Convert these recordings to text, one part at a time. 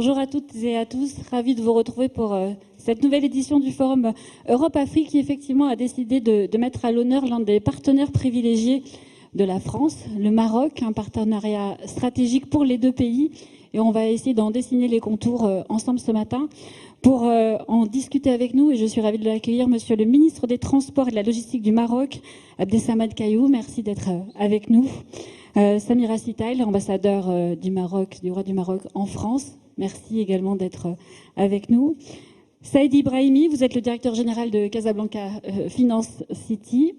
Bonjour à toutes et à tous, ravi de vous retrouver pour cette nouvelle édition du Forum Europe-Afrique qui effectivement a décidé de mettre à l'honneur l'un des partenaires privilégiés de la France, le Maroc, un partenariat stratégique pour les deux pays. Et on va essayer d'en dessiner les contours ensemble ce matin. Pour en discuter avec nous, et je suis ravie de l'accueillir, Monsieur le ministre des Transports et de la Logistique du Maroc, Abdessamad Kayou, merci d'être avec nous. Samira Sitaïl, ambassadeur du Maroc, du roi du Maroc en France, merci également d'être avec nous. Saïd Ibrahimi, vous êtes le directeur général de Casablanca Finance City.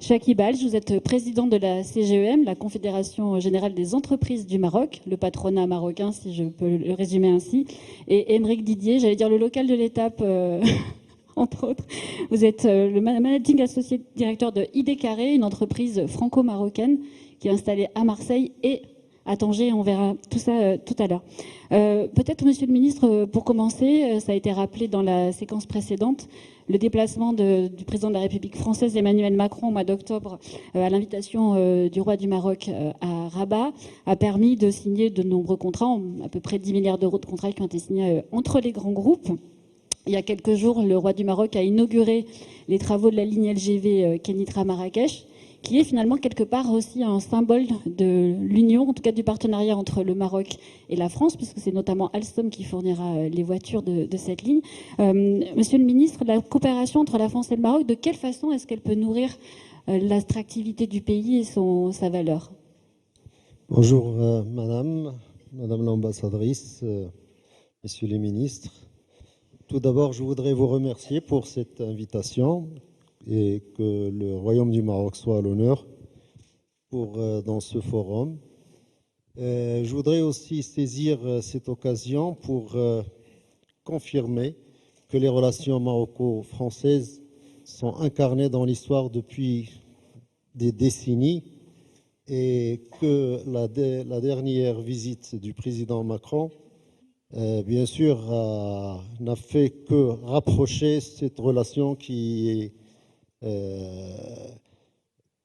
Chaki Balj, vous êtes président de la CGEM, la Confédération Générale des Entreprises du Maroc, le patronat marocain, si je peux le résumer ainsi. Et Émeric Didier, j'allais dire le local de l'étape, entre autres. Vous êtes le managing associé directeur de ID Carré, une entreprise franco-marocaine qui est installée à Marseille et à Tanger. On verra tout ça tout à l'heure. Peut-être, monsieur le ministre, pour commencer, ça a été rappelé dans la séquence précédente, le déplacement du président de la République française Emmanuel Macron au mois d'octobre à l'invitation du roi du Maroc à Rabat a permis de signer de nombreux contrats, à peu près 10 milliards d'euros de contrats qui ont été signés entre les grands groupes. Il y a quelques jours, le roi du Maroc a inauguré les travaux de la ligne LGV Kenitra-Marrakech, qui est finalement quelque part aussi un symbole de l'union, en tout cas du partenariat entre le Maroc et la France, puisque c'est notamment Alstom qui fournira les voitures de cette ligne. Monsieur le ministre, la coopération entre la France et le Maroc, de quelle façon est-ce qu'elle peut nourrir l'attractivité du pays et sa valeur? Bonjour madame l'ambassadrice, messieurs les ministres. Tout d'abord, je voudrais vous remercier pour cette invitation et que le Royaume du Maroc soit à l'honneur dans ce forum. Je voudrais aussi saisir cette occasion pour confirmer que les relations maroco-françaises sont incarnées dans l'histoire depuis des décennies et que la dernière visite du président Macron bien sûr, n'a fait que rapprocher cette relation qui est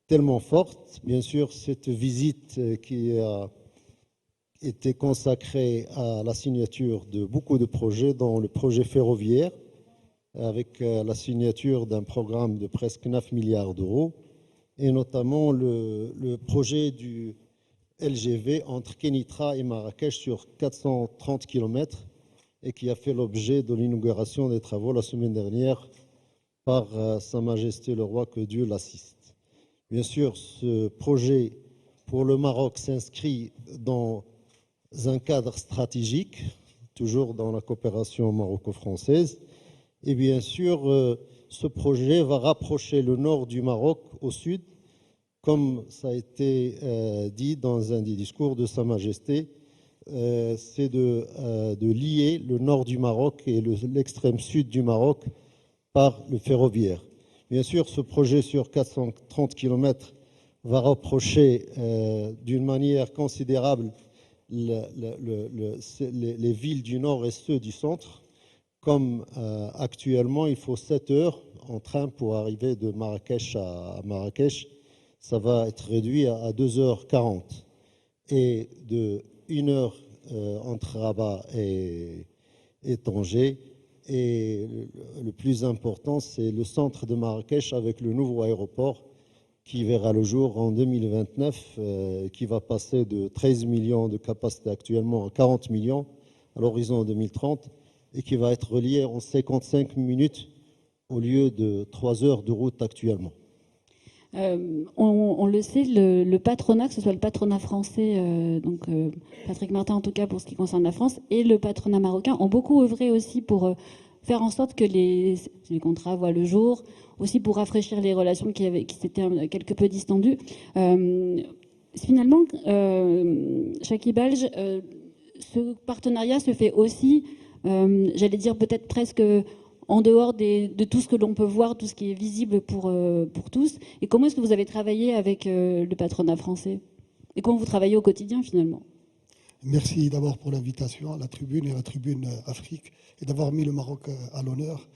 tellement forte. Bien sûr, cette visite qui a été consacrée à la signature de beaucoup de projets, dont le projet ferroviaire, avec la signature d'un programme de presque 9 milliards d'euros, et notamment le projet du LGV entre Kenitra et Marrakech sur 430 km et qui a fait l'objet de l'inauguration des travaux la semaine dernière par Sa Majesté le Roi, que Dieu l'assiste. Bien sûr, ce projet pour le Maroc s'inscrit dans un cadre stratégique, toujours dans la coopération maroco-française, et bien sûr, ce projet va rapprocher le nord du Maroc au sud. Comme ça a été dit dans un des discours de Sa Majesté, c'est de lier le nord du Maroc et l'extrême sud du Maroc par le ferroviaire. Bien sûr, ce projet sur 430 km va rapprocher d'une manière considérable les villes du nord et ceux du centre. Comme actuellement, il faut 7 heures en train pour arriver de Marrakech à Marrakech. Ça va être réduit à 2h40 et de 1 heure entre Rabat et Tanger. Et le plus important, c'est le centre de Marrakech avec le nouveau aéroport qui verra le jour en 2029, qui va passer de 13 millions de capacité actuellement à 40 millions à l'horizon 2030 et qui va être relié en 55 minutes au lieu de 3 heures de route actuellement. On le sait, le patronat, que ce soit le patronat français, Patrick Martin en tout cas pour ce qui concerne la France, et le patronat marocain ont beaucoup œuvré aussi pour faire en sorte que les contrats voient le jour, aussi pour rafraîchir les relations qui s'étaient quelque peu distendues. Finalement, Chaki Balj, ce partenariat se fait aussi, j'allais dire peut-être presque en dehors de tout ce que l'on peut voir, tout ce qui est visible pour tous. Et comment est-ce que vous avez travaillé avec le patronat français? Et comment vous travaillez au quotidien, finalement? Merci d'abord pour l'invitation à la tribune et à la tribune Afrique et d'avoir mis le Maroc à l'honneur.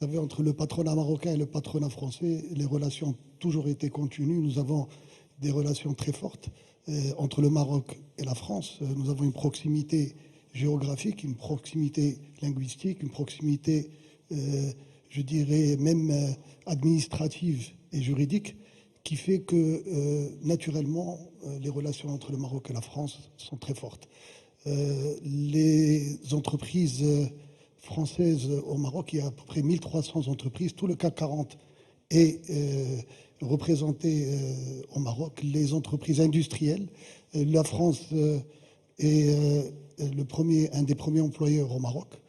Vous savez, entre le patronat marocain et le patronat français, les relations ont toujours été continues. Nous avons des relations très fortes entre le Maroc et la France. Nous avons une proximité géographique, une proximité linguistique, une proximité, je dirais, même administrative et juridique, qui fait que, naturellement, les relations entre le Maroc et la France sont très fortes. Les entreprises françaises au Maroc, il y a à peu près 1300 entreprises. Tout le CAC 40 est représenté au Maroc. Les entreprises industrielles, la France est un des premiers employeurs au Maroc.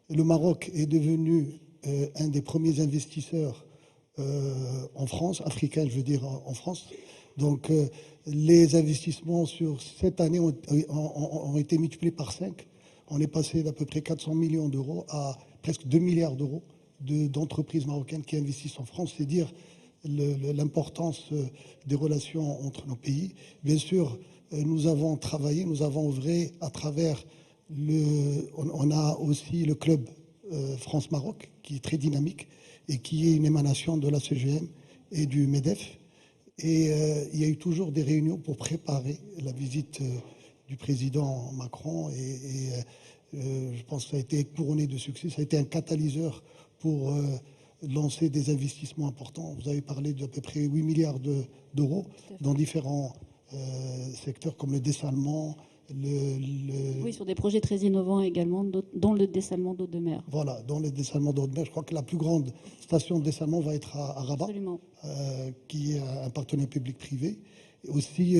Le Maroc est devenu un des premiers investisseurs en France, africain, je veux dire, en France. Donc, les investissements sur cette année ont été multipliés par 5. On est passé d'à peu près 400 millions d'euros à presque 2 milliards d'euros d'entreprises marocaines qui investissent en France. C'est dire l'importance des relations entre nos pays. Bien sûr, nous avons travaillé, nous avons œuvré à travers on a aussi le club France-Maroc qui est très dynamique et qui est une émanation de la CGM et du MEDEF. Et il y a eu toujours des réunions pour préparer la visite du président Macron et je pense que ça a été couronné de succès. Ça a été un catalyseur pour lancer des investissements importants. Vous avez parlé d'à peu près 8 milliards d'euros dans différents secteurs comme le dessalement, oui, sur des projets très innovants également, dont le dessalement d'eau de mer. Voilà, dans le dessalement d'eau de mer. Je crois que la plus grande station de dessalement va être à Rabat, qui est un partenaire public-privé. Aussi,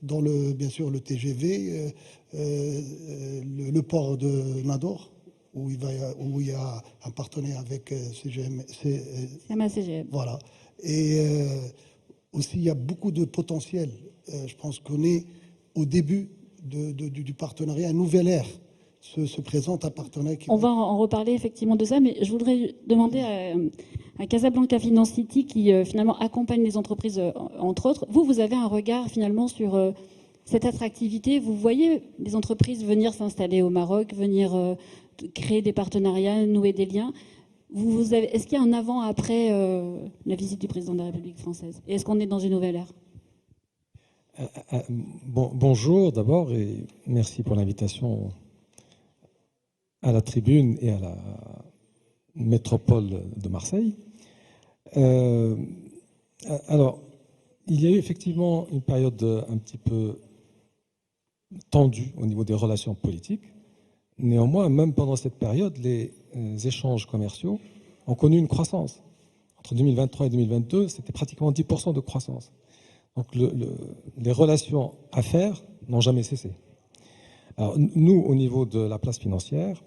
dans bien sûr le TGV, le port de Nador, où il y a un partenaire avec CGM. CGM. Voilà. Et aussi, il y a beaucoup de potentiel. Je pense qu'on est au début du partenariat. Un nouvel ère se présente, un partenaire qui... On va en reparler effectivement de ça, mais je voudrais demander à Casablanca Finance City, qui finalement accompagne les entreprises, entre autres. Vous avez un regard finalement sur cette attractivité. Vous voyez les entreprises venir s'installer au Maroc, venir créer des partenariats, nouer des liens. Est-ce qu'il y a un avant-après la visite du président de la République française? Et est-ce qu'on est dans une nouvelle ère? Bonjour d'abord et merci pour l'invitation à la tribune et à la métropole de Marseille. Alors, il y a eu effectivement une période un petit peu tendue au niveau des relations politiques. Néanmoins, même pendant cette période, les échanges commerciaux ont connu une croissance. Entre 2023 et 2022, c'était pratiquement 10% de croissance. Donc les relations affaires n'ont jamais cessé. Alors nous, au niveau de la place financière,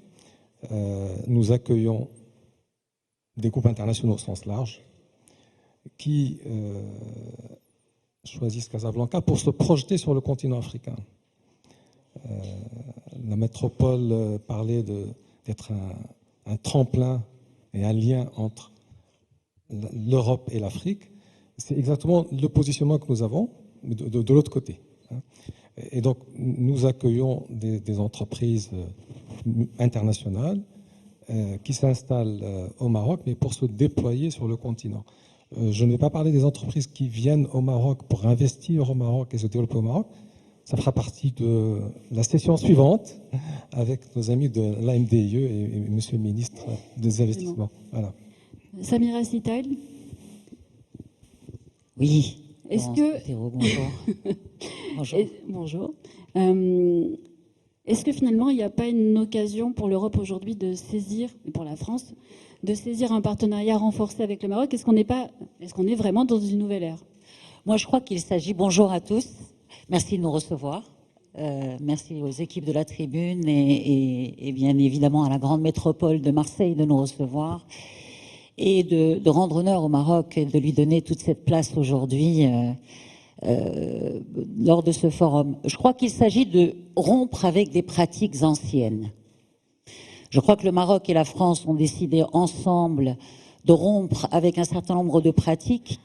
nous accueillons des groupes internationaux au sens large qui choisissent Casablanca pour se projeter sur le continent africain. La métropole parlait d'être un tremplin et un lien entre l'Europe et l'Afrique. C'est exactement le positionnement que nous avons de l'autre côté. Et donc, nous accueillons des entreprises internationales qui s'installent au Maroc, mais pour se déployer sur le continent. Je ne vais pas parler des entreprises qui viennent au Maroc pour investir au Maroc et se développer au Maroc. Ça fera partie de la session suivante avec nos amis de l'AMDIE et Monsieur le ministre des Investissements. Voilà. Samira Sital. Oui. Est-ce que... Bonjour. Bonjour. Bonjour. Est-ce que finalement, il n'y a pas une occasion pour l'Europe aujourd'hui de saisir, et pour la France, de saisir un partenariat renforcé avec le Maroc? Est-ce qu'on est vraiment dans une nouvelle ère? Moi, je crois qu'il s'agit... Bonjour à tous. Merci de nous recevoir. Merci aux équipes de la tribune et bien évidemment à la grande métropole de Marseille de nous recevoir et de rendre honneur au Maroc et de lui donner toute cette place aujourd'hui lors de ce forum. Je crois qu'il s'agit de rompre avec des pratiques anciennes. Je crois que le Maroc et la France ont décidé ensemble de rompre avec un certain nombre de pratiques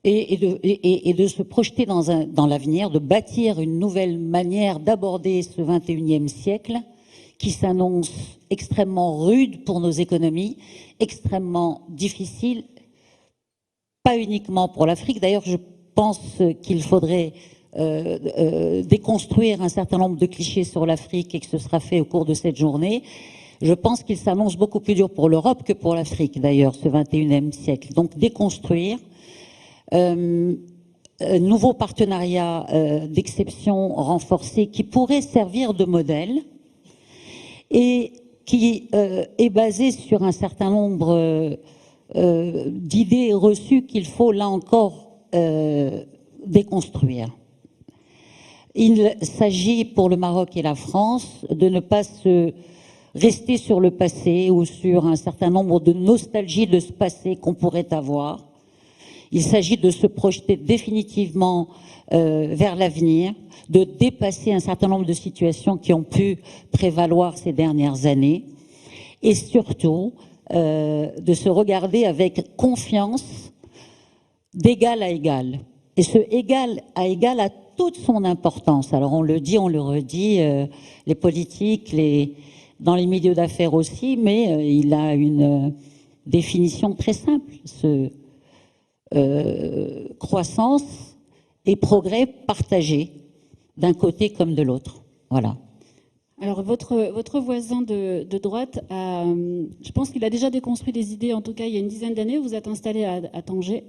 et de se projeter dans l'avenir, de bâtir une nouvelle manière d'aborder ce 21e siècle qui s'annonce extrêmement rude pour nos économies, extrêmement difficile, pas uniquement pour l'Afrique. D'ailleurs, je pense qu'il faudrait déconstruire un certain nombre de clichés sur l'Afrique et que ce sera fait au cours de cette journée. Je pense qu'il s'annonce beaucoup plus dur pour l'Europe que pour l'Afrique, d'ailleurs, ce 21e siècle. Donc, déconstruire, nouveau partenariat d'exception renforcé qui pourrait servir de modèle et qui est basé sur un certain nombre d'idées reçues qu'il faut, là encore, déconstruire. Il s'agit pour le Maroc et la France de ne pas se rester sur le passé ou sur un certain nombre de nostalgies de ce passé qu'on pourrait avoir. Il s'agit de se projeter définitivement vers l'avenir, de dépasser un certain nombre de situations qui ont pu prévaloir ces dernières années et surtout de se regarder avec confiance d'égal à égal. Et ce égal à égal a toute son importance. Alors on le dit, on le redit, les politiques, dans les milieux d'affaires aussi, mais il a une définition très simple. Croissance et progrès partagés d'un côté comme de l'autre. Voilà. Alors, votre voisin de droite, je pense qu'il a déjà déconstruit des idées, en tout cas il y a une dizaine d'années. Vous êtes installé à Tanger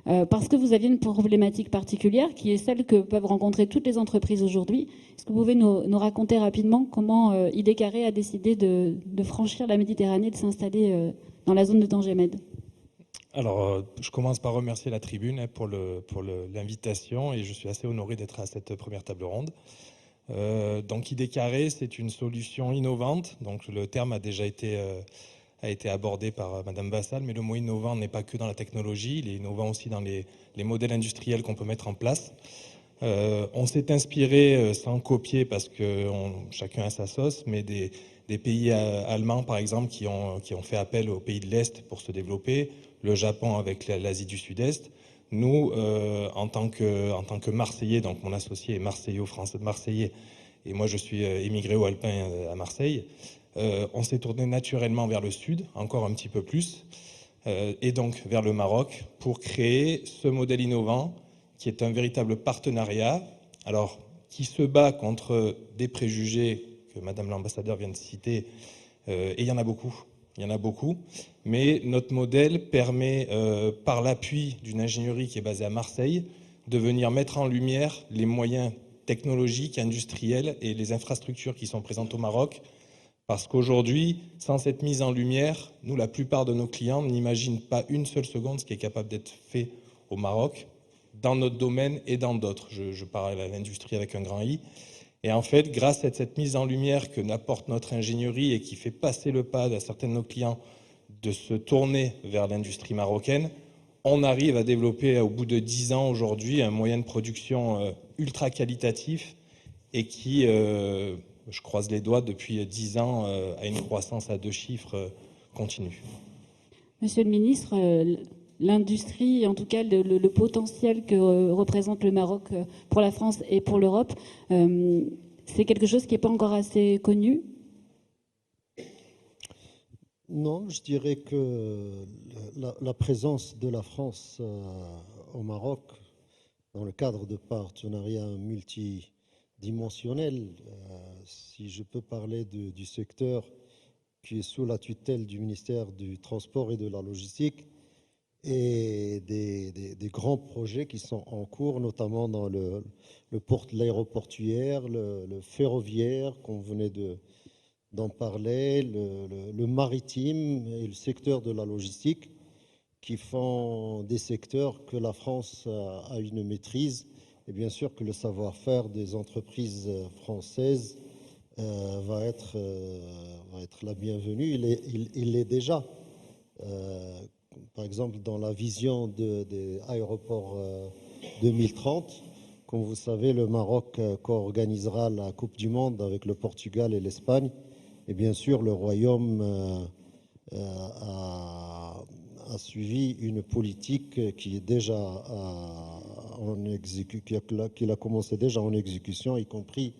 parce que vous aviez une problématique particulière qui est celle que peuvent rencontrer toutes les entreprises aujourd'hui. Est-ce que vous pouvez nous raconter rapidement comment Idécaré a décidé de franchir la Méditerranée, de s'installer dans la zone de Tanger-Med? Alors, je commence par remercier la tribune pour l'invitation et je suis assez honoré d'être à cette première table ronde. Donc Idécaré, c'est une solution innovante. Donc le terme a déjà été abordé par Madame Vassal, mais le mot innovant n'est pas que dans la technologie, il est innovant aussi dans les modèles industriels qu'on peut mettre en place. On s'est inspiré, sans copier parce que chacun a sa sauce, mais des pays allemands par exemple qui ont fait appel aux pays de l'Est pour se développer, le Japon avec l'Asie du Sud-Est. Nous, en tant que Marseillais, donc mon associé est Marseillais, et moi je suis émigré au Alpin à Marseille, on s'est tourné naturellement vers le sud, encore un petit peu plus, et donc vers le Maroc, pour créer ce modèle innovant qui est un véritable partenariat, alors qui se bat contre des préjugés que Madame l'ambassadeur vient de citer, et il y en a beaucoup, mais notre modèle permet, par l'appui d'une ingénierie qui est basée à Marseille, de venir mettre en lumière les moyens technologiques, industriels et les infrastructures qui sont présentes au Maroc, parce qu'aujourd'hui, sans cette mise en lumière, nous, la plupart de nos clients n'imaginent pas une seule seconde ce qui est capable d'être fait au Maroc, dans notre domaine et dans d'autres. Je parle à l'industrie avec un grand I. Et en fait, grâce à cette mise en lumière que n'apporte notre ingénierie et qui fait passer le pas à certains de nos clients de se tourner vers l'industrie marocaine, on arrive à développer au bout de 10 ans aujourd'hui un moyen de production ultra qualitatif et qui, je croise les doigts, depuis 10 ans a une croissance à 2 chiffres continue. Monsieur le ministre, l'industrie, en tout cas le potentiel que représente le Maroc pour la France et pour l'Europe, c'est quelque chose qui n'est pas encore assez connu? Non, je dirais que la présence de la France au Maroc, dans le cadre de partenariats multidimensionnels, si je peux parler du secteur qui est sous la tutelle du ministère du Transport et de la Logistique, et des grands projets qui sont en cours, notamment dans l'aéroportuaire, le ferroviaire, qu'on venait d'en parler, le maritime et le secteur de la logistique, qui font des secteurs que la France a une maîtrise. Et bien sûr que le savoir-faire des entreprises françaises va être la bienvenue. Il l'est déjà. Par exemple, dans la vision des aéroports 2030, comme vous savez, le Maroc co-organisera la Coupe du Monde avec le Portugal et l'Espagne. Et bien sûr, le Royaume a suivi une politique qui est déjà qu'il a commencé déjà en exécution, y compris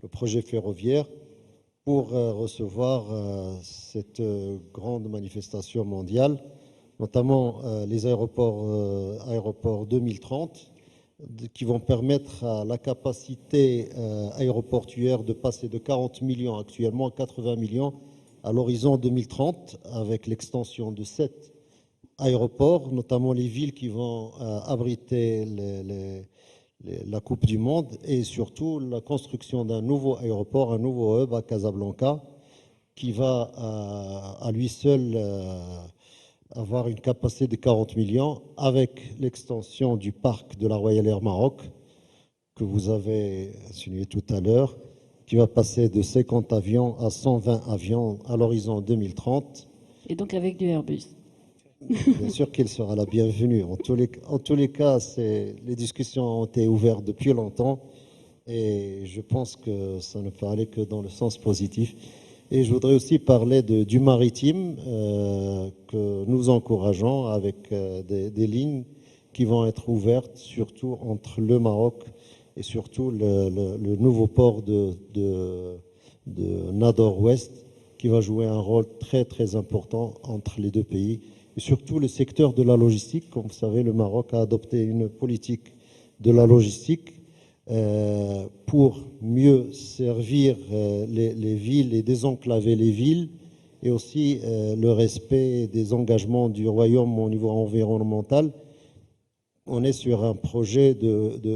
le projet ferroviaire, pour recevoir cette grande manifestation mondiale, notamment les aéroports 2030, qui vont permettre à la capacité aéroportuaire de passer de 40 millions actuellement à 80 millions à l'horizon 2030, avec l'extension de 7 aéroports, notamment les villes qui vont abriter la Coupe du Monde, et surtout la construction d'un nouveau aéroport, un nouveau hub à Casablanca, qui va à lui seul avoir une capacité de 40 millions, avec l'extension du parc de la Royal Air Maroc, que vous avez insinué tout à l'heure, qui va passer de 50 avions à 120 avions à l'horizon 2030. Et donc avec du Airbus. Bien sûr qu'il sera la bienvenue. En tous les cas, les discussions ont été ouvertes depuis longtemps et je pense que ça ne peut aller que dans le sens positif. Et je voudrais aussi parler du maritime que nous encourageons avec des lignes qui vont être ouvertes, surtout entre le Maroc et surtout le nouveau port de Nador-Ouest, qui va jouer un rôle très très important entre les deux pays. Et surtout le secteur de la logistique. Comme vous savez, le Maroc a adopté une politique de la logistique pour mieux servir les villes et désenclaver les villes, et aussi le respect des engagements du Royaume au niveau environnemental. On est sur un projet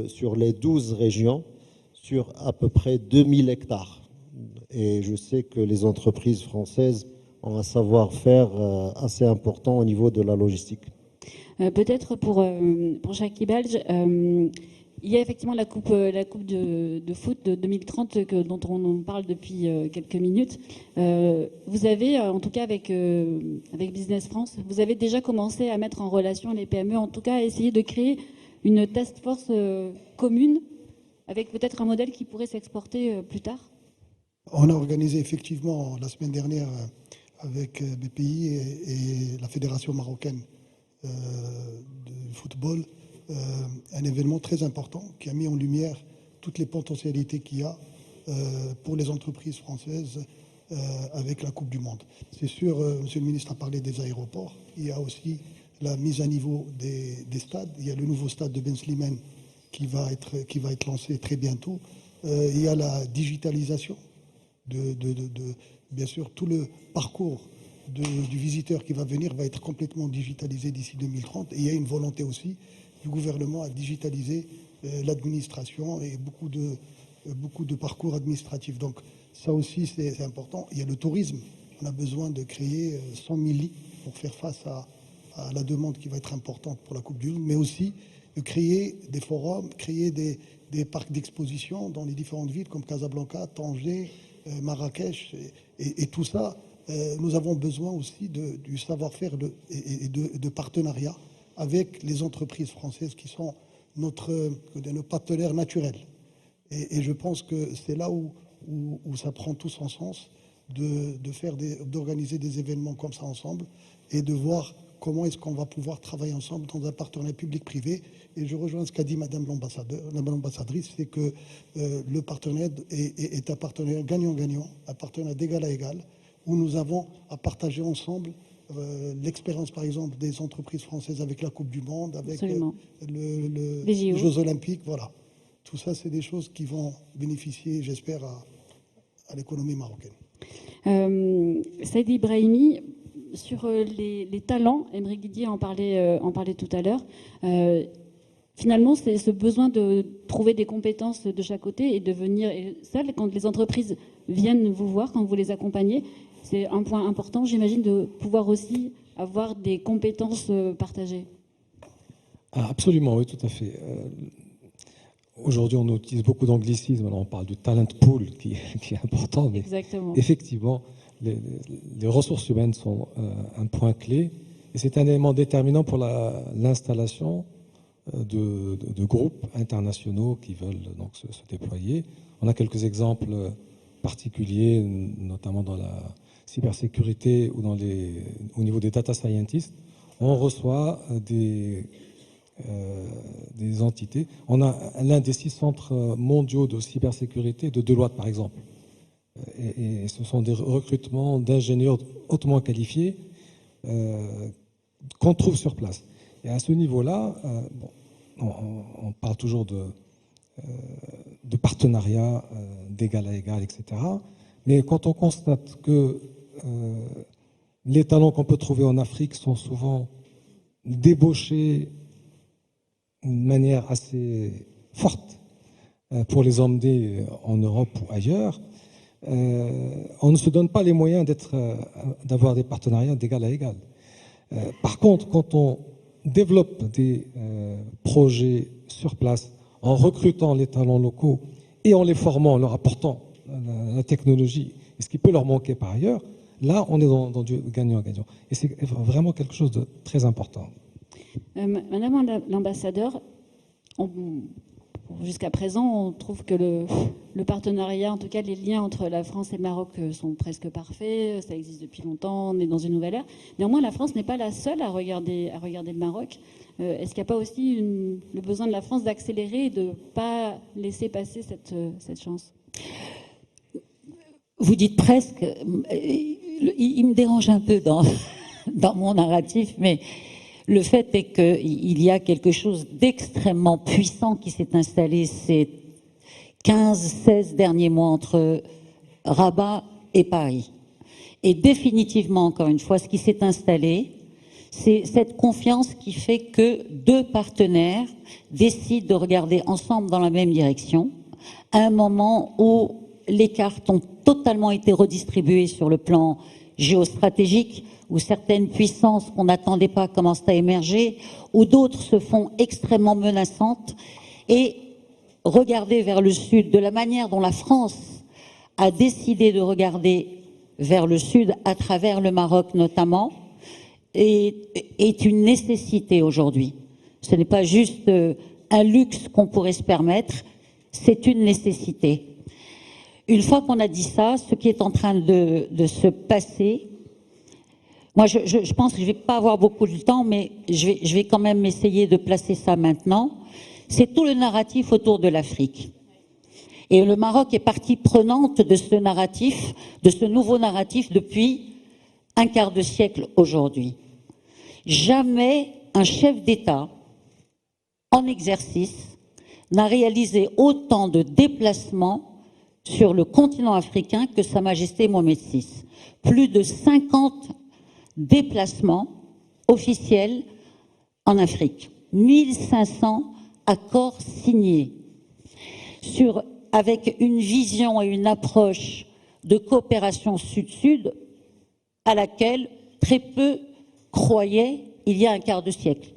sur les 12 régions, sur à peu près 2000 hectares. Et je sais que les entreprises françaises ont un savoir-faire assez important au niveau de la logistique. Peut-être pour Chakib Belge, il y a effectivement la coupe de foot de 2030 dont on parle depuis quelques minutes. Vous avez, en tout cas avec Business France, vous avez déjà commencé à mettre en relation les PME, en tout cas à essayer de créer une task force commune avec peut-être un modèle qui pourrait s'exporter plus tard. On a organisé effectivement la semaine dernière avec BPI et la Fédération marocaine de football un événement très important qui a mis en lumière toutes les potentialités qu'il y a pour les entreprises françaises avec la Coupe du Monde. C'est sûr, Monsieur le ministre a parlé des aéroports, il y a aussi la mise à niveau des stades, il y a le nouveau stade de Ben Slimane qui va être lancé très bientôt, il y a la digitalisation bien sûr, tout le parcours du visiteur qui va venir va être complètement digitalisé d'ici 2030. Et il y a une volonté aussi du gouvernement à digitaliser l'administration et beaucoup de parcours administratifs. Donc ça aussi, c'est important. Il y a le tourisme. On a besoin de créer 100 000 lits pour faire face à la demande qui va être importante pour la Coupe du Monde, mais aussi de créer des forums, créer des parcs d'exposition dans les différentes villes comme Casablanca, Tanger, Marrakech et tout ça. Nous avons besoin aussi du savoir-faire et de partenariat avec les entreprises françaises qui sont nos partenaires naturels. Et je pense que c'est là où ça prend tout son sens d'organiser des événements comme ça ensemble et de voir comment est-ce qu'on va pouvoir travailler ensemble dans un partenariat public-privé. Et je rejoins ce qu'a dit Madame l'ambassadrice, c'est que le partenariat est un partenariat gagnant-gagnant, un partenariat d'égal à égal, où nous avons à partager ensemble l'expérience, par exemple, des entreprises françaises avec la Coupe du Monde, avec les Jeux Olympiques. Voilà. Tout ça, c'est des choses qui vont bénéficier, j'espère, à l'économie marocaine. Saïd Ibrahimi, sur les talents, Aymeric Didier en parlait tout à l'heure. Finalement, c'est ce besoin de trouver des compétences de chaque côté et de venir seul quand les entreprises viennent vous voir, quand vous les accompagnez. C'est un point important, j'imagine, de pouvoir aussi avoir des compétences partagées. Ah, absolument, oui, tout à fait. Aujourd'hui, on utilise beaucoup d'anglicismes. Alors, on parle du talent pool qui est important, mais exactement. Effectivement, les ressources humaines sont un point clé et c'est un élément déterminant pour l'installation de groupes internationaux qui veulent donc se déployer. On a quelques exemples particuliers, notamment dans la cybersécurité ou au niveau des data scientists. On reçoit des entités. On a l'un des 6 centres mondiaux de cybersécurité de Deloitte, par exemple. Et ce sont des recrutements d'ingénieurs hautement qualifiés qu'on trouve sur place. Et à ce niveau-là, on parle toujours de partenariat d'égal à égal, etc. Mais quand on constate que les talents qu'on peut trouver en Afrique sont souvent débauchés d'une manière assez forte pour les emmener en Europe ou ailleurs, on ne se donne pas les moyens d'avoir des partenariats d'égal à égal. Par contre, quand on développe des projets sur place, en recrutant les talents locaux et en les formant, en leur apportant la technologie, et ce qui peut leur manquer par ailleurs, là, on est dans du gagnant-gagnant. Et c'est vraiment quelque chose de très important. Madame l'ambassadeur, jusqu'à présent, on trouve que le partenariat, en tout cas les liens entre la France et le Maroc sont presque parfaits, ça existe depuis longtemps, on est dans une nouvelle ère. Néanmoins, la France n'est pas la seule à regarder le Maroc. Est-ce qu'il n'y a pas aussi le besoin de la France d'accélérer et de ne pas laisser passer cette chance ? Vous dites presque, il me dérange un peu dans mon narratif, mais le fait est qu'il y a quelque chose d'extrêmement puissant qui s'est installé ces 15-16 derniers mois entre Rabat et Paris. Et définitivement, encore une fois, ce qui s'est installé, c'est cette confiance qui fait que deux partenaires décident de regarder ensemble dans la même direction, à un moment où les cartes ont totalement été redistribuées sur le plan géostratégique, où certaines puissances qu'on n'attendait pas commencent à émerger, où d'autres se font extrêmement menaçantes, et regarder vers le sud de la manière dont la France a décidé de regarder vers le sud, à travers le Maroc notamment, est une nécessité aujourd'hui. Ce n'est pas juste un luxe qu'on pourrait se permettre, c'est une nécessité. Une fois qu'on a dit ça, ce qui est en train de se passer, moi je pense que je ne vais pas avoir beaucoup de temps, mais je vais quand même essayer de placer ça maintenant, c'est tout le narratif autour de l'Afrique. Et le Maroc est partie prenante de ce narratif, de ce nouveau narratif depuis un quart de siècle aujourd'hui. Jamais un chef d'État en exercice n'a réalisé autant de déplacements sur le continent africain que Sa Majesté Mohamed VI. Plus de 50 déplacements officiels en Afrique. 1500 accords signés avec une vision et une approche de coopération sud-sud à laquelle très peu croyaient il y a un quart de siècle.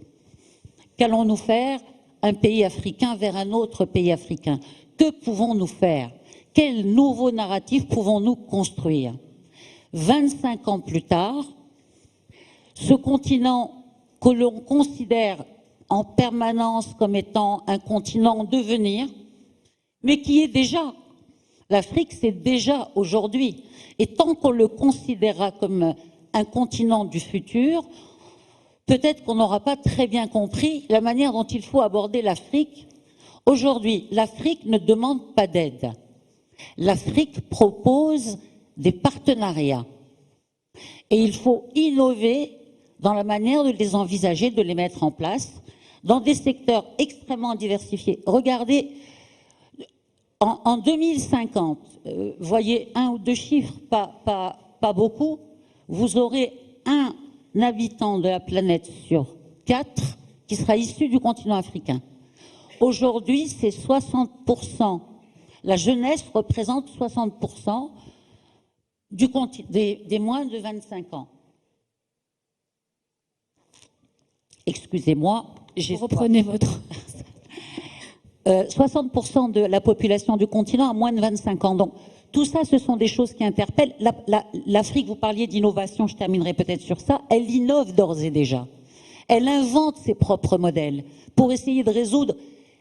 Qu'allons-nous faire un pays africain vers un autre pays africain? Que pouvons-nous faire? Quel nouveau narratif pouvons-nous construire? 25 ans plus tard, ce continent que l'on considère en permanence comme étant un continent en devenir, mais qui est déjà, l'Afrique c'est déjà aujourd'hui, et tant qu'on le considérera comme un continent du futur, peut-être qu'on n'aura pas très bien compris la manière dont il faut aborder l'Afrique. Aujourd'hui, l'Afrique ne demande pas d'aide. L'Afrique propose des partenariats. Et il faut innover dans la manière de les envisager, de les mettre en place, dans des secteurs extrêmement diversifiés. Regardez, en 2050, voyez un ou deux chiffres, pas beaucoup, vous aurez un habitant de la planète sur 4 qui sera issu du continent africain. Aujourd'hui, c'est 60%. La jeunesse représente 60% des moins de 25 ans. Excusez-moi. Vous reprenez votre... 60% de la population du continent a moins de 25 ans. Donc, tout ça, ce sont des choses qui interpellent. L'Afrique, vous parliez d'innovation, je terminerai peut-être sur ça, elle innove d'ores et déjà. Elle invente ses propres modèles pour essayer de résoudre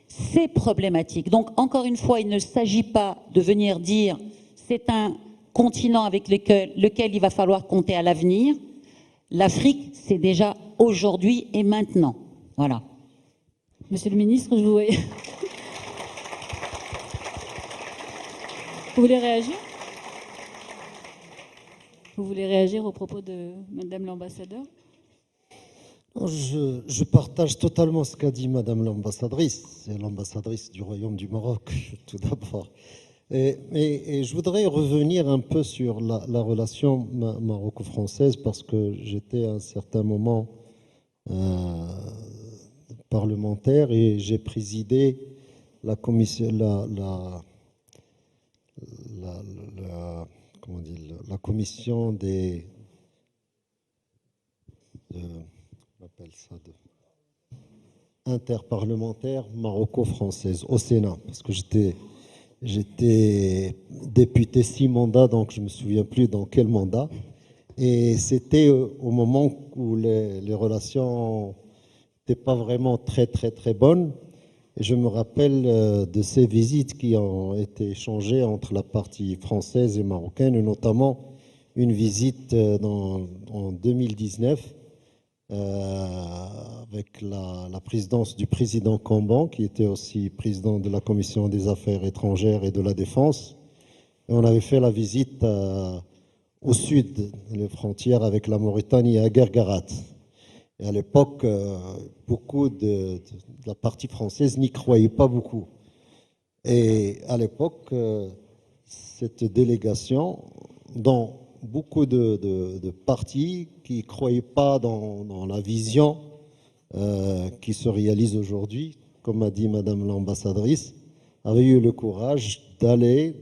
ces problématiques. Donc, encore une fois, il ne s'agit pas de venir dire c'est un continent avec lequel il va falloir compter à l'avenir. L'Afrique, c'est déjà aujourd'hui et maintenant. Voilà. Monsieur le ministre, je vous... Vous voulez réagir? Vous voulez réagir aux propos de Madame l'ambassadeur? Je partage totalement ce qu'a dit Madame l'ambassadrice. C'est l'ambassadrice du Royaume du Maroc, tout d'abord. Et je voudrais revenir un peu sur la relation maroco-française parce que j'étais à un certain moment parlementaire et j'ai présidé la commission, comment dire, la commission on appelle ça interparlementaire maroco-française au Sénat, parce que j'étais député 6 mandats, donc je ne me souviens plus dans quel mandat. Et c'était au moment où les relations n'étaient pas vraiment très, très, très bonnes. Et je me rappelle de ces visites qui ont été échangées entre la partie française et marocaine, et notamment une visite en 2019 avec la présidence du président Kamban, qui était aussi président de la Commission des Affaires étrangères et de la Défense. Et on avait fait la visite au sud, les frontières avec la Mauritanie, à Guergarat. Et à l'époque, beaucoup de la partie française n'y croyaient pas beaucoup. Et à l'époque, cette délégation, dont beaucoup de partis qui ne croyaient pas dans la vision qui se réalise aujourd'hui, comme a dit Madame l'ambassadrice, avait eu le courage d'aller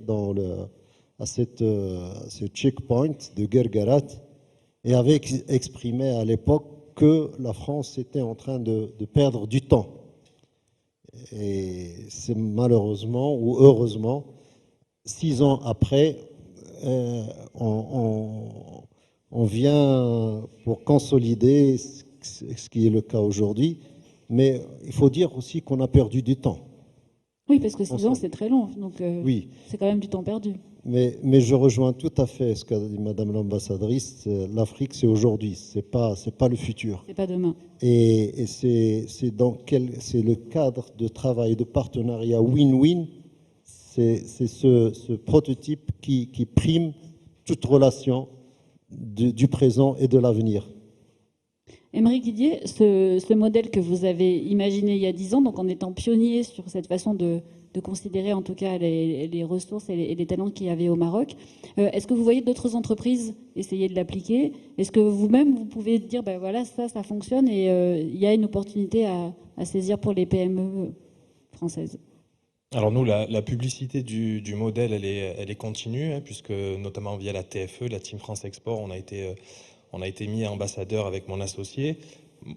à ce checkpoint de Guergarat et avait exprimé à l'époque que la France était en train de perdre du temps. Et c'est malheureusement ou heureusement, 6 ans après, on vient pour consolider ce qui est le cas aujourd'hui. Mais il faut dire aussi qu'on a perdu du temps. Oui, parce que 6 ans, c'est très long. Donc, oui. C'est quand même du temps perdu. Mais je rejoins tout à fait ce qu'a dit Madame l'ambassadrice. L'Afrique, c'est aujourd'hui, c'est pas le futur. C'est pas demain. Et c'est le cadre de travail, de partenariat win-win. C'est ce prototype qui prime toute relation du présent et de l'avenir. Aymeric Didier, ce modèle que vous avez imaginé il y a 10 ans, donc en étant pionnier sur cette façon de considérer en tout cas les ressources et les talents qu'il y avait au Maroc, est-ce que vous voyez d'autres entreprises essayer de l'appliquer? Est-ce que vous-même, vous pouvez dire, ben voilà, ça fonctionne et il y a une opportunité à saisir pour les PME françaises? Alors nous, la publicité du modèle, elle est continue, hein, puisque notamment via la TFE, la Team France Export, on a été mis ambassadeur avec mon associé.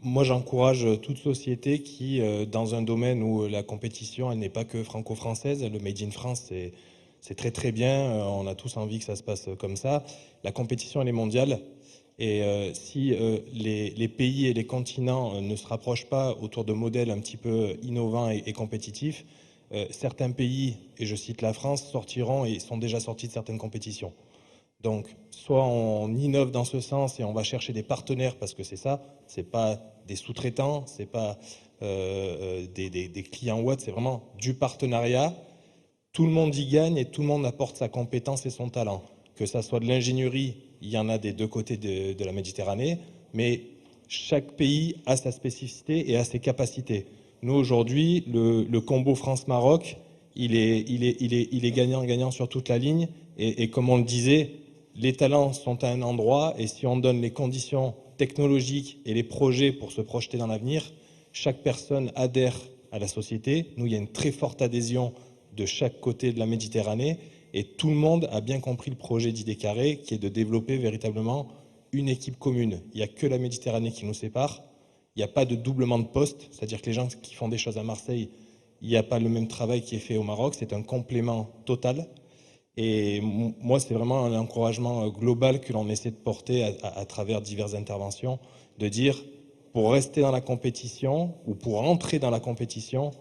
Moi, j'encourage toute société qui, dans un domaine où la compétition, elle n'est pas que franco-française, le Made in France, c'est très très bien, on a tous envie que ça se passe comme ça. La compétition, elle est mondiale, et si les pays et les continents ne se rapprochent pas autour de modèles un petit peu innovants et compétitifs, certains pays, et je cite la France, sortiront et sont déjà sortis de certaines compétitions. Donc, soit on innove dans ce sens et on va chercher des partenaires, parce que c'est ça, c'est pas des sous-traitants, c'est pas des clients ou autres, c'est vraiment du partenariat. Tout le monde y gagne et tout le monde apporte sa compétence et son talent. Que ça soit de l'ingénierie, il y en a des deux côtés de la Méditerranée, mais chaque pays a sa spécificité et a ses capacités. Nous, aujourd'hui, le combo France-Maroc, il est gagnant-gagnant sur toute la ligne. Et comme on le disait, les talents sont à un endroit, et si on donne les conditions technologiques et les projets pour se projeter dans l'avenir, chaque personne adhère à la société. Nous, il y a une très forte adhésion de chaque côté de la Méditerranée, et tout le monde a bien compris le projet d'Idées Carrées, qui est de développer véritablement une équipe commune. Il n'y a que la Méditerranée qui nous sépare. Il n'y a pas de doublement de postes, c'est-à-dire que les gens qui font des choses à Marseille, il n'y a pas le même travail qui est fait au Maroc, c'est un complément total. Et moi, c'est vraiment un encouragement global que l'on essaie de porter à travers diverses interventions, de dire, pour rester dans la compétition ou pour entrer dans la compétition,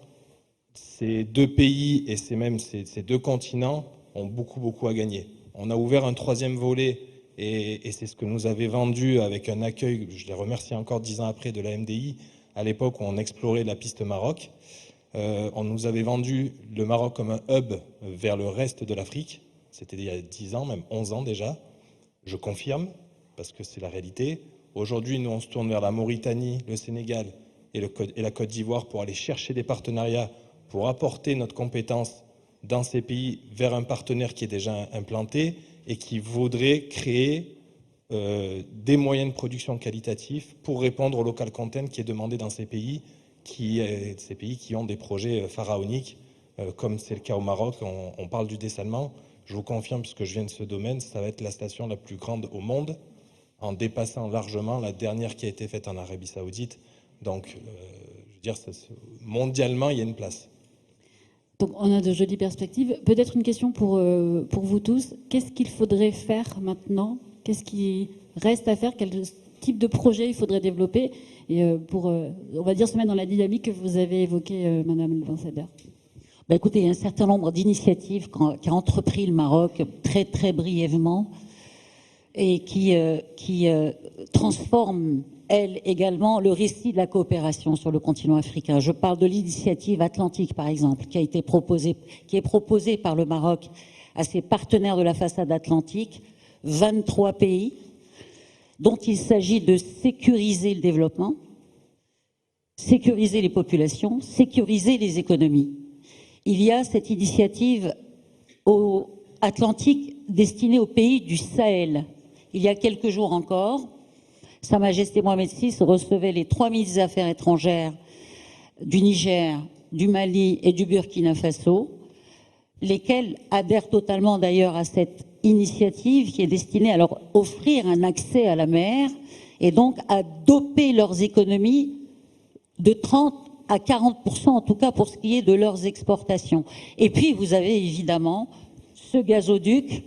ces deux pays et ces deux continents ont beaucoup à gagner. On a ouvert un troisième volet et c'est ce que nous avait vendu avec un accueil, je les remercie encore 10 ans après, de la MDI, à l'époque où on explorait la piste Maroc. On nous avait vendu le Maroc comme un hub vers le reste de l'Afrique. C'était il y a 10 ans, même 11 ans déjà. Je confirme, parce que c'est la réalité. Aujourd'hui, nous, on se tourne vers la Mauritanie, le Sénégal et la Côte d'Ivoire pour aller chercher des partenariats, pour apporter notre compétence dans ces pays vers un partenaire qui est déjà implanté et qui voudrait créer des moyens de production qualitatifs pour répondre au local content qui est demandé dans ces pays qui ont des projets pharaoniques, comme c'est le cas au Maroc. On parle du dessalement. Je vous confirme, puisque je viens de ce domaine, ça va être la station la plus grande au monde, en dépassant largement la dernière qui a été faite en Arabie Saoudite. Donc, je veux dire, mondialement, il y a une place. Donc on a de jolies perspectives. Peut-être une question pour vous tous. Qu'est-ce qu'il faudrait faire maintenant? Qu'est-ce qui reste à faire? Quel type de projet il faudrait développer? Et pour, on va dire, se mettre dans la dynamique que vous avez évoquée, Madame l'ambassadeur. Ben écoutez, il y a un certain nombre d'initiatives qu'a entrepris le Maroc très très brièvement et qui transforment, elles également, le récit de la coopération sur le continent africain. Je parle de l'initiative Atlantique, par exemple, qui est proposée par le Maroc à ses partenaires de la façade atlantique, 23 pays, dont il s'agit de sécuriser le développement, sécuriser les populations, sécuriser les économies. Il y a cette initiative atlantique destinée aux pays du Sahel. Il y a quelques jours encore, Sa Majesté Mohamed VI recevait les 3 ministres des Affaires étrangères du Niger, du Mali et du Burkina Faso, lesquels adhèrent totalement d'ailleurs à cette initiative qui est destinée à leur offrir un accès à la mer et donc à doper leurs économies de 30 à 40%, en tout cas pour ce qui est de leurs exportations. Et puis vous avez évidemment ce gazoduc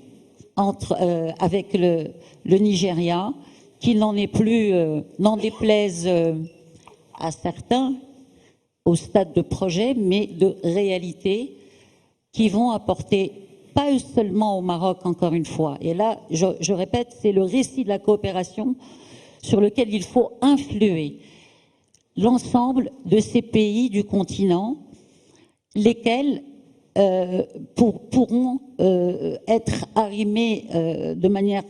avec le Nigeria, qui n'en est plus, n'en déplaise à certains, au stade de projet, mais de réalité, qui vont apporter, pas seulement au Maroc, encore une fois, et là, je répète, c'est le récit de la coopération sur lequel il faut influer l'ensemble de ces pays du continent, lesquels pourront être arrimés de manière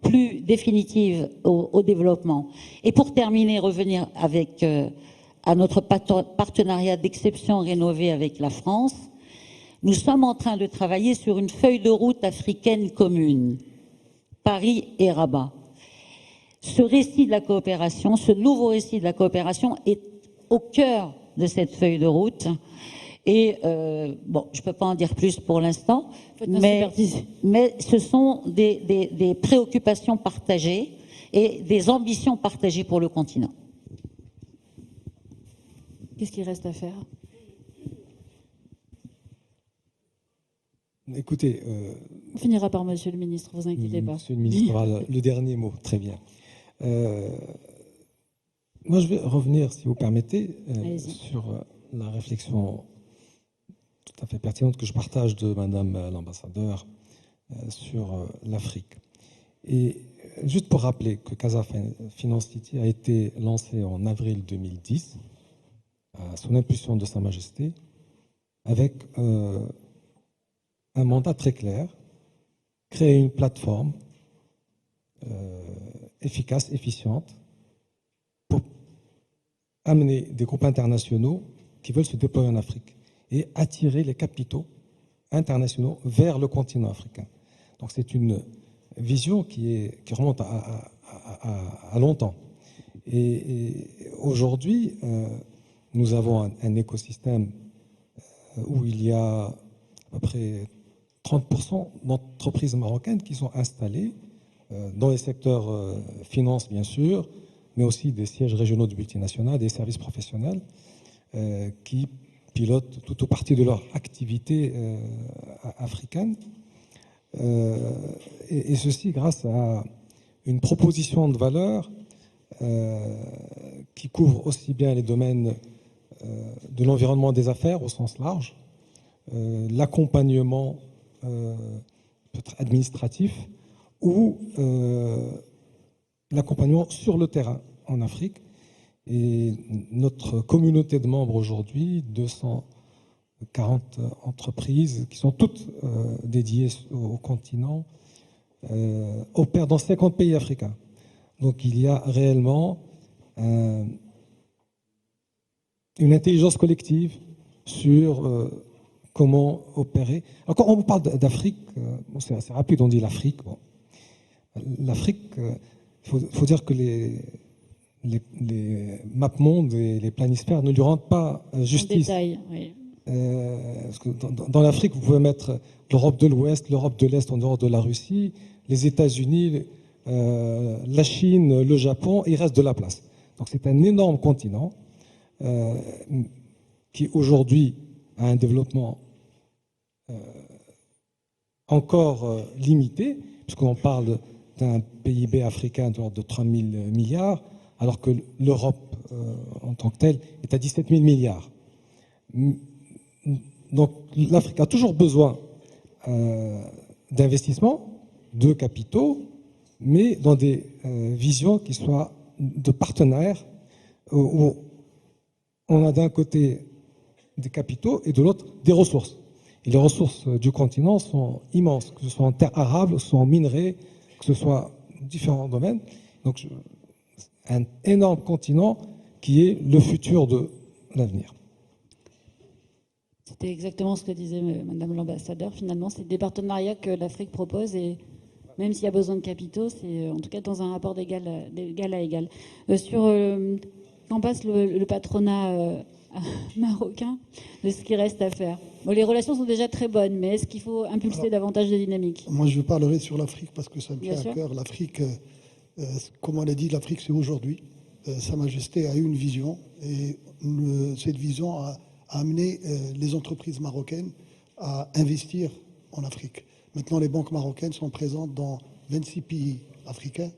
plus définitive au développement. Et pour terminer, revenir à notre partenariat d'exception rénové avec la France, nous sommes en train de travailler sur une feuille de route africaine commune, Paris et Rabat. Ce récit de la coopération, ce nouveau récit de la coopération est au cœur de cette feuille de route. Et bon, je ne peux pas en dire plus pour l'instant, mais ce sont des préoccupations partagées et des ambitions partagées pour le continent. Qu'est-ce qu'il reste à faire? Écoutez... On finira par Monsieur le Ministre, vous inquiétez pas. Monsieur le Ministre aura le dernier mot, très bien. Moi, je vais revenir, si vous permettez, sur la réflexion tout à fait pertinente que je partage de Madame l'ambassadeur sur l'Afrique. Et juste pour rappeler que Casa Finance City a été lancé en avril 2010, sous l'impulsion de Sa Majesté, avec un mandat très clair, créer une plateforme efficace, efficiente, pour amener des groupes internationaux qui veulent se déployer en Afrique et attirer les capitaux internationaux vers le continent africain. Donc c'est une vision qui remonte à longtemps. Et aujourd'hui, nous avons un écosystème où il y a à peu près 30% d'entreprises marocaines qui sont installées dans les secteurs finances, bien sûr, mais aussi des sièges régionaux de multinationales, des services professionnels qui pilotent tout ou partie de leur activité africaine. Et ceci grâce à une proposition de valeur qui couvre aussi bien les domaines de l'environnement des affaires au sens large, l'accompagnement peut-être administratif ou l'accompagnement sur le terrain en Afrique. Et notre communauté de membres aujourd'hui, 240 entreprises qui sont toutes dédiées au continent, opèrent dans 50 pays africains. Donc il y a réellement une intelligence collective sur comment opérer. Alors, quand on parle d'Afrique, bon, c'est assez rapide, on dit l'Afrique. Bon. L'Afrique, il faut dire que les MapMonde et les planisphères ne lui rendent pas justice. En détail, oui. Parce que dans l'Afrique, vous pouvez mettre l'Europe de l'Ouest, l'Europe de l'Est en dehors de la Russie, les États-Unis, la Chine, le Japon, et il reste de la place. Donc c'est un énorme continent qui aujourd'hui a un développement encore limité, puisqu'on parle d'un PIB africain de l'ordre de 3 000 milliards, alors que l'Europe en tant que telle est à 17 000 milliards. Donc l'Afrique a toujours besoin d'investissements, de capitaux, mais dans des visions qui soient de partenaires, où on a d'un côté des capitaux et de l'autre des ressources. Et les ressources du continent sont immenses, que ce soit en terres arables, que ce soit en minerais, que ce soit dans différents domaines. Donc un énorme continent qui est le futur de l'avenir. C'était exactement ce que disait Madame l'ambassadeur. Finalement, c'est des partenariats que l'Afrique propose et même s'il y a besoin de capitaux, c'est en tout cas dans un rapport d'égal à égal. Quand passe le patronat marocain, de ce qui reste à faire. Bon, les relations sont déjà très bonnes, mais est-ce qu'il faut impulser davantage de dynamique? Moi, je parlerai sur l'Afrique parce que ça me Bien tient sûr. à cœur. L'Afrique, comme on l'a dit, l'Afrique, c'est aujourd'hui. Sa Majesté a eu une vision et cette vision a amené les entreprises marocaines à investir en Afrique. Maintenant, les banques marocaines sont présentes dans 26 pays africains.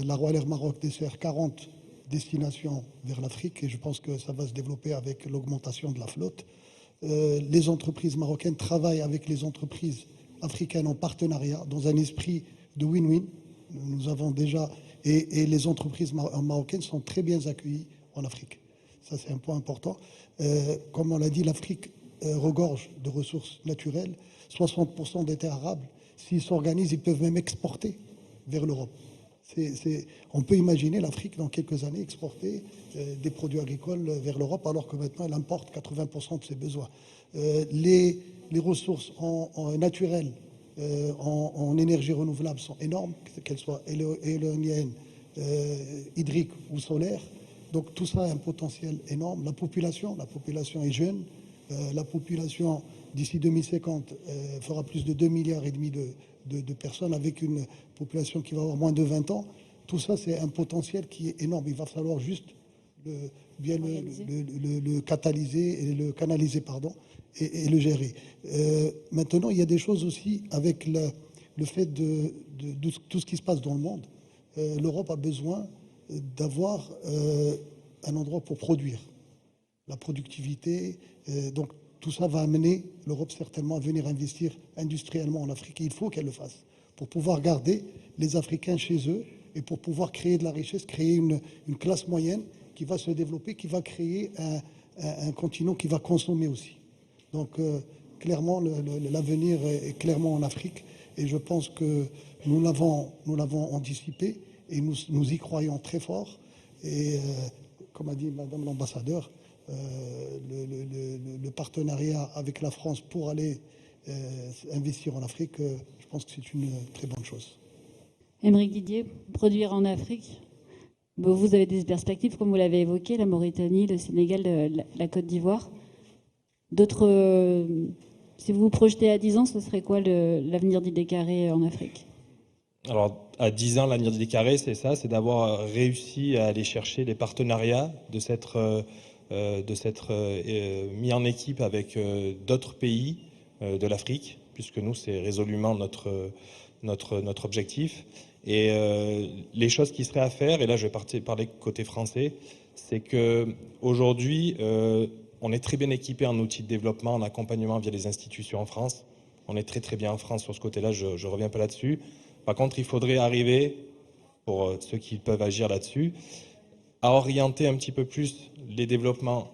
La Royal Air Maroc dessert 40 destinations vers l'Afrique et je pense que ça va se développer avec l'augmentation de la flotte. Les entreprises marocaines travaillent avec les entreprises africaines en partenariat dans un esprit de win-win. Nous avons déjà et les entreprises marocaines sont très bien accueillies en Afrique. Ça, c'est un point important. Comme on l'a dit, l'Afrique regorge de ressources naturelles. 60% des terres arables, s'ils s'organisent, ils peuvent même exporter vers l'Europe. On peut imaginer l'Afrique dans quelques années exporter des produits agricoles vers l'Europe, alors que maintenant elle importe 80% de ses besoins. Les ressources naturelles en énergie renouvelable sont énormes, qu'elles soient éoliennes, hydriques ou solaires. Donc tout ça a un potentiel énorme. La population est jeune. La population, d'ici 2050, fera plus de 2,5 milliards de personnes, avec une population qui va avoir moins de 20 ans. Tout ça, c'est un potentiel qui est énorme. Il va falloir juste bien le catalyser et le canaliser, et le gérer. Maintenant, il y a des choses aussi avec le fait de tout ce qui se passe dans le monde. L'Europe a besoin d'avoir un endroit pour produire. La productivité, donc tout ça va amener l'Europe certainement à venir investir industriellement en Afrique. Et il faut qu'elle le fasse pour pouvoir garder les Africains chez eux et pour pouvoir créer de la richesse, créer une classe moyenne qui va se développer, qui va créer un continent qui va consommer aussi. Donc clairement, l'avenir est clairement en Afrique et je pense que nous l'avons anticipé et nous y croyons très fort. Et comme a dit Madame l'ambassadeur, le partenariat avec la France pour aller investir en Afrique, je pense que c'est une très bonne chose. Aymeric Didier, produire en Afrique, vous avez des perspectives, comme vous l'avez évoqué, la Mauritanie, le Sénégal, la Côte d'Ivoire. D'autres, si vous vous projetez à 10 ans, ce serait quoi l'avenir d'Idées Carrées en Afrique? Alors, à 10 ans, l'avenir d'Idées Carrées, c'est ça, c'est d'avoir réussi à aller chercher les partenariats, de s'être mis en équipe avec d'autres pays de l'Afrique, puisque nous, c'est résolument notre objectif. Et les choses qui seraient à faire, et là je vais parler côté français, c'est qu'aujourd'hui, on est très bien équipé en outils de développement, en accompagnement via les institutions en France. On est très très bien en France sur ce côté-là, je ne reviens pas là-dessus. Par contre, il faudrait arriver, pour ceux qui peuvent agir là-dessus, à orienter un petit peu plus les développements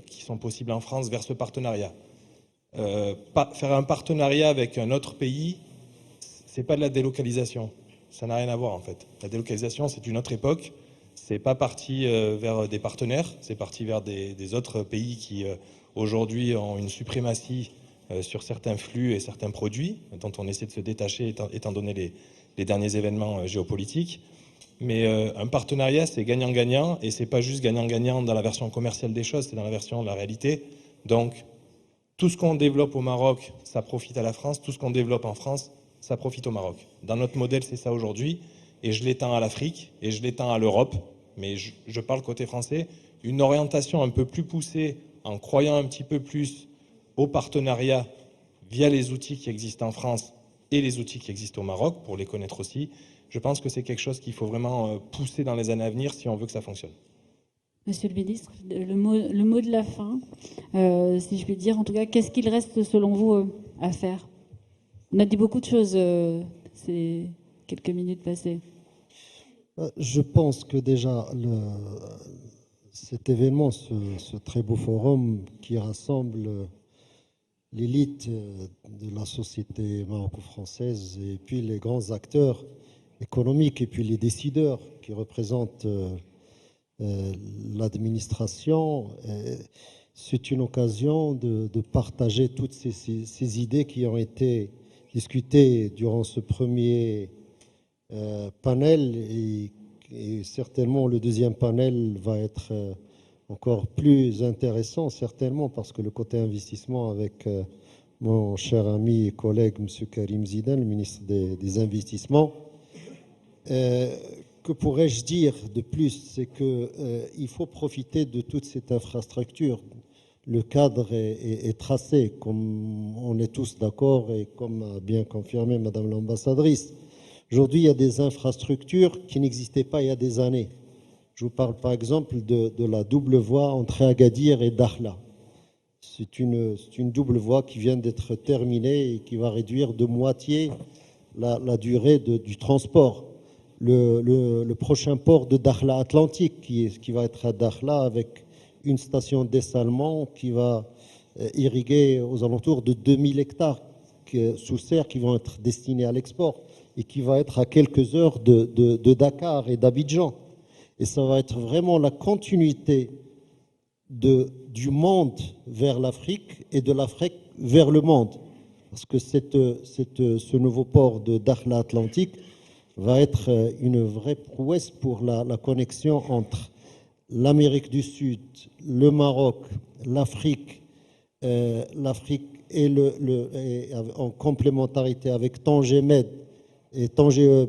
qui sont possibles en France vers ce partenariat. Faire un partenariat avec un autre pays, c'est pas de la délocalisation. Ça n'a rien à voir en fait. La délocalisation, c'est une autre époque. C'est pas parti vers des partenaires, c'est parti vers des autres pays qui aujourd'hui ont une suprématie sur certains flux et certains produits dont on essaie de se détacher étant donné les derniers événements géopolitiques. Mais un partenariat, c'est gagnant-gagnant, et c'est pas juste gagnant-gagnant dans la version commerciale des choses, c'est dans la version de la réalité. Donc, tout ce qu'on développe au Maroc, ça profite à la France. Tout ce qu'on développe en France, ça profite au Maroc. Dans notre modèle, c'est ça aujourd'hui, et je l'étends à l'Afrique, et je l'étends à l'Europe, mais je parle côté français, une orientation un peu plus poussée, en croyant un petit peu plus au partenariat via les outils qui existent en France et les outils qui existent au Maroc, pour les connaître aussi. Je pense que c'est quelque chose qu'il faut vraiment pousser dans les années à venir si on veut que ça fonctionne. Monsieur le ministre, le mot de la fin, si je puis dire, en tout cas, qu'est-ce qu'il reste selon vous à faire? On a dit beaucoup de choses ces quelques minutes passées. Je pense que déjà, cet événement, ce très beau forum qui rassemble l'élite de la société maroco-française et puis les grands acteurs économiques et puis les décideurs qui représentent l'administration, c'est une occasion de partager toutes ces idées qui ont été discutées durant ce premier panel, et certainement le deuxième panel va être encore plus intéressant, certainement, parce que le côté investissement avec mon cher ami et collègue M. Karim Zidan, le ministre des Investissements. Que pourrais-je dire de plus? C'est qu'il faut profiter de toute cette infrastructure. Le cadre est tracé, comme on est tous d'accord et comme a bien confirmé Madame l'ambassadrice. Aujourd'hui, il y a des infrastructures qui n'existaient pas il y a des années. Je vous parle par exemple de la double voie entre Agadir et Dakhla. C'est une double voie qui vient d'être terminée et qui va réduire de moitié la durée du transport. Le prochain port de Dakhla Atlantique qui va être à Dakhla avec une station dessalement qui va irriguer aux alentours de 2000 hectares sous serre qui vont être destinés à l'export et qui va être à quelques heures de Dakar et d'Abidjan. Et ça va être vraiment la continuité du monde vers l'Afrique et de l'Afrique vers le monde. Parce que ce nouveau port de Dakhla Atlantique va être une vraie prouesse pour la connexion entre l'Amérique du Sud, le Maroc, l'Afrique et en complémentarité avec Tanger Med et Tanger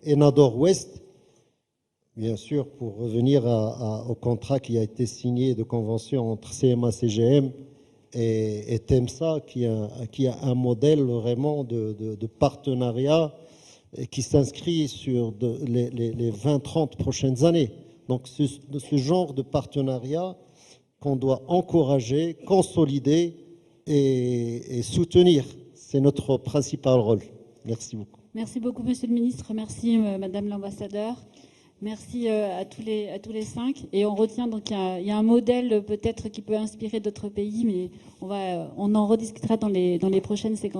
et Nador Ouest, bien sûr, pour revenir au contrat qui a été signé de convention entre CMA-CGM et TEMSA, qui a un modèle vraiment de partenariat qui s'inscrit sur les 20-30 prochaines années. Donc, ce genre de partenariat qu'on doit encourager, consolider et soutenir. C'est notre principal rôle. Merci beaucoup. Merci beaucoup, Monsieur le Ministre. Merci, Madame l'ambassadeur. Merci à tous les cinq. Et on retient donc il y a un modèle peut-être qui peut inspirer d'autres pays, mais on en rediscutera dans les prochaines séquences.